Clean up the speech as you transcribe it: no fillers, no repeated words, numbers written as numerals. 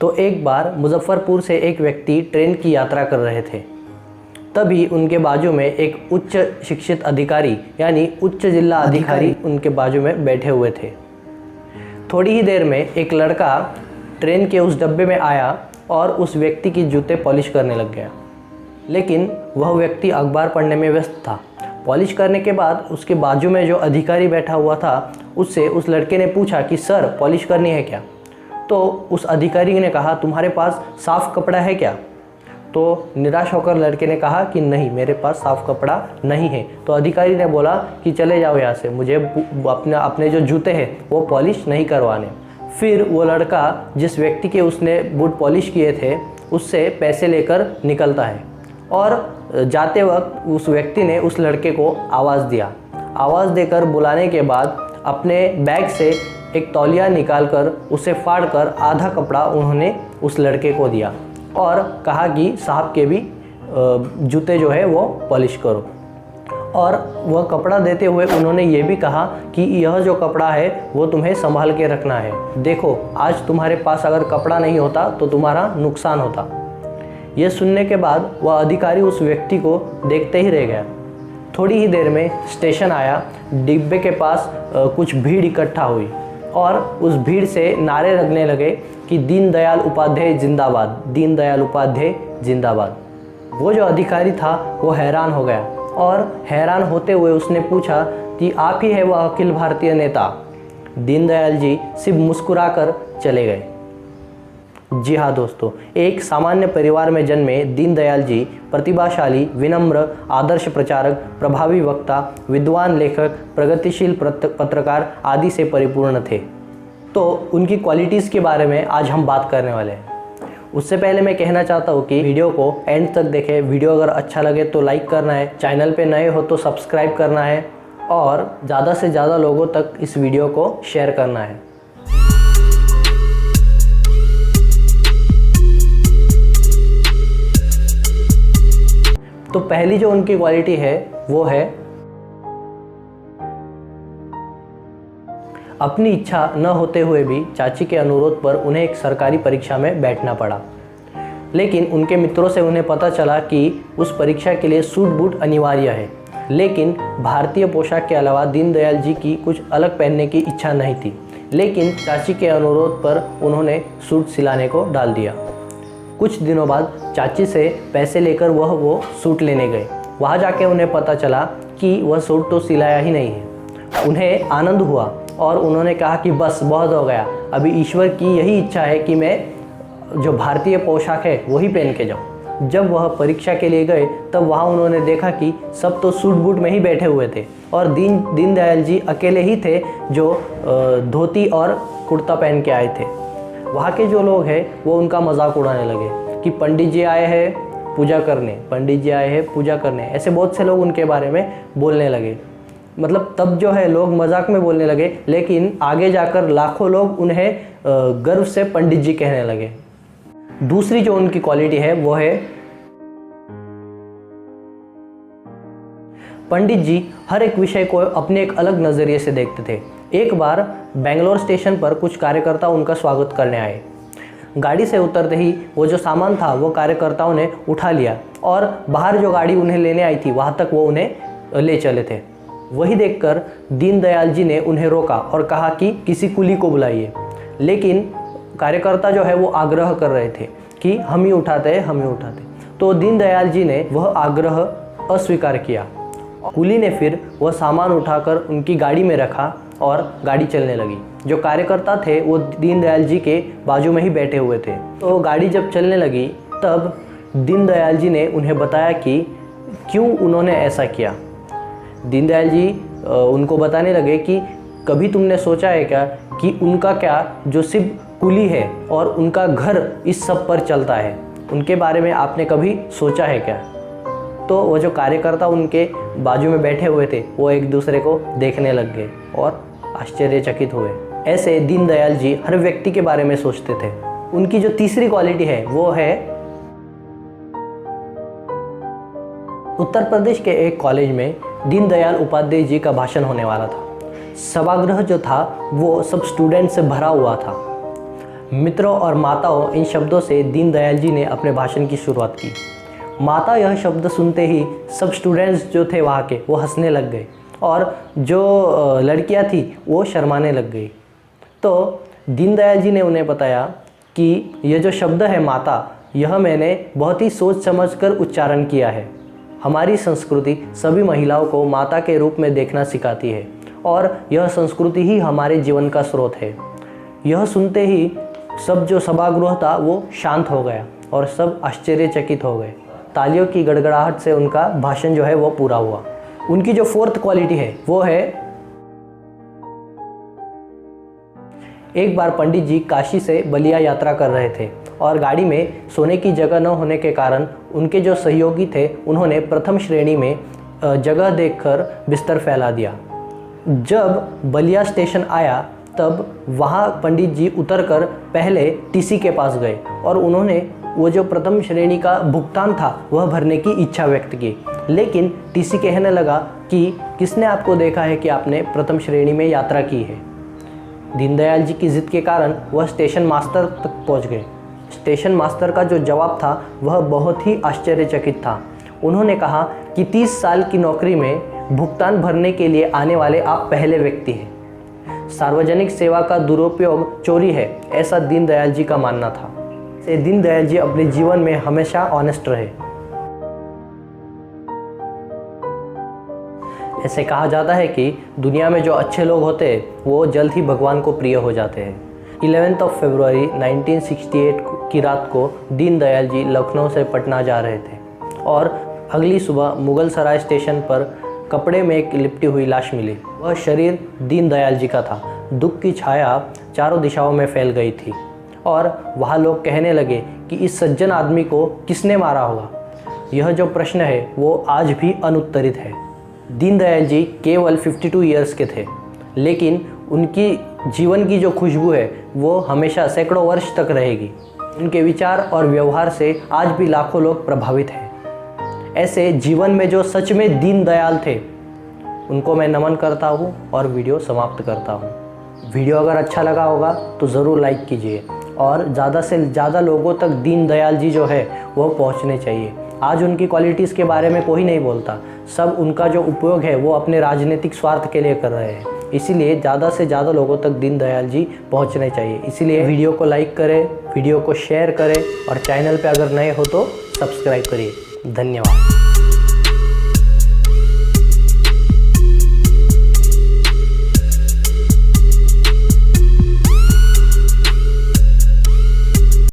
तो एक बार मुजफ्फरपुर से एक व्यक्ति ट्रेन की यात्रा कर रहे थे। तभी उनके बाजू में एक उच्च शिक्षित अधिकारी यानी उच्च जिला अधिकारी उनके बाजू में बैठे हुए थे। थोड़ी ही देर में एक लड़का ट्रेन के उस डब्बे में आया और उस व्यक्ति की जूते पॉलिश करने लग गया। लेकिन वह व्यक्ति अखबार पढ़ने में व्यस्त था। पॉलिश करने के बाद उसके बाजू में जो अधिकारी बैठा हुआ था उससे उस लड़के ने पूछा कि सर पॉलिश करनी है क्या? तो उस अधिकारी ने कहा तुम्हारे पास साफ़ कपड़ा है क्या? तो निराश होकर लड़के ने कहा कि नहीं, मेरे पास साफ़ कपड़ा नहीं है। तो अधिकारी ने बोला कि चले जाओ यहाँ से, मुझे अपने जो जूते हैं वो पॉलिश नहीं करवाने। फिर वो लड़का जिस व्यक्ति के उसने बूट पॉलिश किए थे उससे पैसे लेकर निकलता है और जाते वक्त उस व्यक्ति ने उस लड़के को आवाज़ दिया। आवाज़ देकर बुलाने के बाद अपने बैग से एक तौलिया निकालकर उसे फाड़कर आधा कपड़ा उन्होंने उस लड़के को दिया और कहा कि साहब के भी जूते जो है वो पॉलिश करो। और वह कपड़ा देते हुए उन्होंने ये भी कहा कि यह जो कपड़ा है वो तुम्हें संभाल के रखना है। देखो आज तुम्हारे पास अगर कपड़ा नहीं होता तो तुम्हारा नुकसान होता। यह सुनने के बाद वह अधिकारी उस व्यक्ति को देखते ही रह गया। थोड़ी ही देर में स्टेशन आया। डिब्बे के पास कुछ भीड़ इकट्ठा हुई और उस भीड़ से नारे लगने लगे कि दीनदयाल उपाध्याय जिंदाबाद, दीनदयाल उपाध्याय जिंदाबाद। वो जो अधिकारी था वो हैरान हो गया और हैरान होते हुए उसने पूछा कि आप ही है वह अखिल भारतीय नेता? दीनदयाल जी सिर्फ मुस्कुराकर चले गए। जी हाँ दोस्तों, एक सामान्य परिवार में जन्मे दीनदयाल जी प्रतिभाशाली, विनम्र, आदर्श प्रचारक, प्रभावी वक्ता, विद्वान लेखक, प्रगतिशील पत्रकार आदि से परिपूर्ण थे। तो उनकी क्वालिटीज़ के बारे में आज हम बात करने वाले हैं। उससे पहले मैं कहना चाहता हूँ कि वीडियो को एंड तक देखें। वीडियो अगर अच्छा लगे तो लाइक करना है, चैनल पे नए हो तो सब्सक्राइब करना है और ज़्यादा से ज़्यादा लोगों तक इस वीडियो को शेयर करना है। तो पहली जो उनकी क्वालिटी है वो है अपनी इच्छा न होते हुए भी चाची के अनुरोध पर उन्हें एक सरकारी परीक्षा में बैठना पड़ा। लेकिन उनके मित्रों से उन्हें पता चला कि उस परीक्षा के लिए सूट बूट अनिवार्य है। लेकिन भारतीय पोशाक के अलावा दीनदयाल जी की कुछ अलग पहनने की इच्छा नहीं थी। लेकिन चाची के अनुरोध पर उन्होंने सूट सिलाने को डाल दिया। कुछ दिनों बाद चाची से पैसे लेकर वह वो सूट लेने गए। वहाँ जाके उन्हें पता चला कि वह सूट तो सिलाया ही नहीं है। उन्हें आनंद हुआ और उन्होंने कहा कि बस बहुत हो गया, अभी ईश्वर की यही इच्छा है कि मैं जो भारतीय पोशाक है वही पहन के जाऊँ। जब वह परीक्षा के लिए गए तब वहाँ उन्होंने देखा कि सब तो सूट बूट में ही बैठे हुए थे और दीनदयाल जी अकेले ही थे जो धोती और कुर्ता पहन के आए थे। वहाँ के जो लोग हैं वो उनका मजाक उड़ाने लगे कि पंडित जी आए हैं पूजा करने, पंडित जी आए हैं पूजा करने। ऐसे बहुत से लोग उनके बारे में बोलने लगे। मतलब तब जो है लोग मजाक में बोलने लगे, लेकिन आगे जाकर लाखों लोग उन्हें गर्व से पंडित जी कहने लगे। दूसरी जो उनकी क्वालिटी है वो है पंडित जी हर एक विषय को अपने एक अलग नज़रिए से देखते थे। एक बार बेंगलोर स्टेशन पर कुछ कार्यकर्ता उनका स्वागत करने आए। गाड़ी से उतरते ही वो जो सामान था वो कार्यकर्ताओं ने उठा लिया और बाहर जो गाड़ी उन्हें लेने आई थी वहाँ तक वो उन्हें ले चले थे। वही देखकर दीनदयाल जी ने उन्हें रोका और कहा कि किसी कुली को बुलाइए। लेकिन कार्यकर्ता जो है वो आग्रह कर रहे थे कि हम ही उठाते हैं, हम ही उठाते। तो दीनदयाल जी ने वह आग्रह अस्वीकार किया। कुली ने फिर वह सामान उठाकर उनकी गाड़ी में रखा और गाड़ी चलने लगी। जो कार्यकर्ता थे वो दीनदयाल जी के बाजू में ही बैठे हुए थे। तो गाड़ी जब चलने लगी तब दीनदयाल जी ने उन्हें बताया कि क्यों उन्होंने ऐसा किया। दीनदयाल जी उनको बताने लगे कि कभी तुमने सोचा है क्या कि उनका क्या जो सिर्फ कुली है और उनका घर इस सब पर चलता है, उनके बारे में आपने कभी सोचा है क्या? तो वो जो कार्यकर्ता उनके बाजू में बैठे हुए थे वो एक दूसरे को देखने लग गए और आश्चर्यचकित हुए। ऐसे दीनदयाल जी हर व्यक्ति के बारे में सोचते थे। उनकी जो तीसरी क्वालिटी है वो है उत्तर प्रदेश के एक कॉलेज में दीनदयाल उपाध्याय जी का भाषण होने वाला था। सभागृह जो था वो सब स्टूडेंट से भरा हुआ था। मित्रों और माताओं, इन शब्दों से दीनदयाल जी ने अपने भाषण की शुरुआत की। माता यह शब्द सुनते ही सब स्टूडेंट्स जो थे वहाँ के वो हंसने लग गए और जो लड़कियाँ थी वो शर्माने लग गई। तो दीनदयाल जी ने उन्हें बताया कि यह जो शब्द है माता, यह मैंने बहुत ही सोच समझकर उच्चारण किया है। हमारी संस्कृति सभी महिलाओं को माता के रूप में देखना सिखाती है और यह संस्कृति ही हमारे जीवन का स्रोत है। यह सुनते ही सब जो सभागृह था वो शांत हो गया और सब आश्चर्यचकित हो गए। तालियों की गड़गड़ाहट से उनका भाषण जो है वो पूरा हुआ। उनकी जो फोर्थ क्वालिटी है वो है, एक बार पंडित जी काशी से बलिया यात्रा कर रहे थे और गाड़ी में सोने की जगह न होने के कारण उनके जो सहयोगी थे उन्होंने प्रथम श्रेणी में जगह देखकर बिस्तर फैला दिया। जब बलिया स्टेशन आया तब वहाँ पंडित जी उतरकर पहले टीसी के पास गए और उन्होंने वो जो प्रथम श्रेणी का भुगतान था वह भरने की इच्छा व्यक्त की। लेकिन टीसी कहने लगा कि किसने आपको देखा है कि आपने प्रथम श्रेणी में यात्रा की है। दीनदयाल जी की जिद के कारण वह स्टेशन मास्टर तक पहुंच गए। स्टेशन मास्टर का जो जवाब था वह बहुत ही आश्चर्यचकित था। उन्होंने कहा कि 30 साल की नौकरी में भुगतान भरने के लिए आने वाले आप पहले व्यक्ति हैं। सार्वजनिक सेवा का दुरुपयोग चोरी है, ऐसा दीनदयाल जी का मानना था। से दीनदयाल जी अपने जीवन में हमेशा ऑनेस्ट रहे। ऐसे कहा जाता है कि दुनिया में जो अच्छे लोग होते हैं वो जल्द ही भगवान को प्रिय हो जाते हैं। 11 फरवरी 1968 की रात को दीनदयाल जी लखनऊ से पटना जा रहे थे और अगली सुबह मुगल सराय स्टेशन पर कपड़े में एक लिपटी हुई लाश मिली। वह शरीर दीनदयाल जी का था। दुख की छाया चारों दिशाओं में फैल गई थी और वहाँ लोग कहने लगे कि इस सज्जन आदमी को किसने मारा होगा। यह जो प्रश्न है वो आज भी अनुत्तरित है। दीनदयाल जी केवल 52 ईयर्स के थे, लेकिन उनकी जीवन की जो खुशबू है वो हमेशा सैकड़ों वर्ष तक रहेगी। उनके विचार और व्यवहार से आज भी लाखों लोग प्रभावित हैं। ऐसे जीवन में जो सच में दीनदयाल थे उनको मैं नमन करता हूँ और वीडियो समाप्त करता हूँ। वीडियो अगर अच्छा लगा होगा तो ज़रूर लाइक कीजिए और ज़्यादा से ज़्यादा लोगों तक दीनदयाल जी जो है वो पहुँचने चाहिए। आज उनकी क्वालिटीज़ के बारे में कोई नहीं बोलता, सब उनका जो उपयोग है वो अपने राजनीतिक स्वार्थ के लिए कर रहे हैं। इसीलिए ज़्यादा से ज़्यादा लोगों तक दीनदयाल जी पहुंचने चाहिए। इसीलिए वीडियो को लाइक करें, वीडियो को शेयर करें और चैनल पे अगर नए हो तो सब्सक्राइब करिए। धन्यवाद।